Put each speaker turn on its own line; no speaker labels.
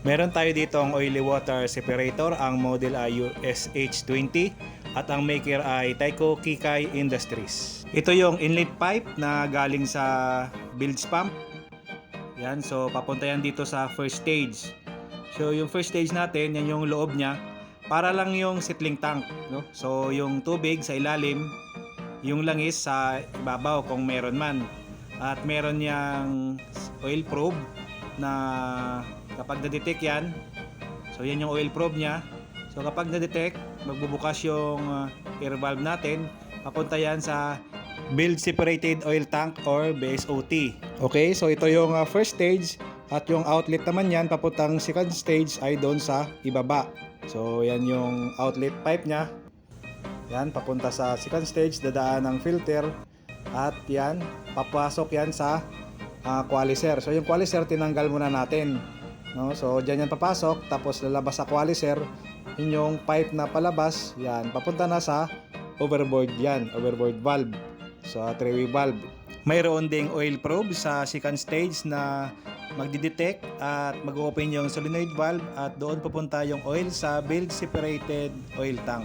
Meron tayo dito ang oily water separator, ang model ay USH20 at ang maker ay Taiko Kikai Industries. Ito yung inlet pipe na galing sa bilge pump. Yan, so papunta yan dito sa first stage. So yung first stage natin, yan yung loob niya. Para lang yung settling tank, no? So yung tubig sa ilalim, yung langis sa ibabaw kung meron man. At meron yang oil probe na kapag na-detect yan, so yan yung oil probe niya. So kapag na-detect, magbubukas yung air valve natin, papunta yan sa Bilge Separated Oil Tank or BSOT. Okay, so ito yung first stage at yung outlet naman yan, papuntang second stage ay doon sa ibaba. So yan yung outlet pipe niya. Yan, papunta sa second stage, dadaan ng filter at yan, papasok yan sa qualizer. So yung qualizer tinanggal muna natin. No? So diyan yan papasok, tapos lalabas sa qualizer, yun yung pipe na palabas, yan, papunta na sa overboard yan, overboard valve. So three-way valve. Mayroon ding oil probe sa second stage na magdidetect at mag-open yung solenoid valve at doon pupunta yung oil sa bilge separated oil tank.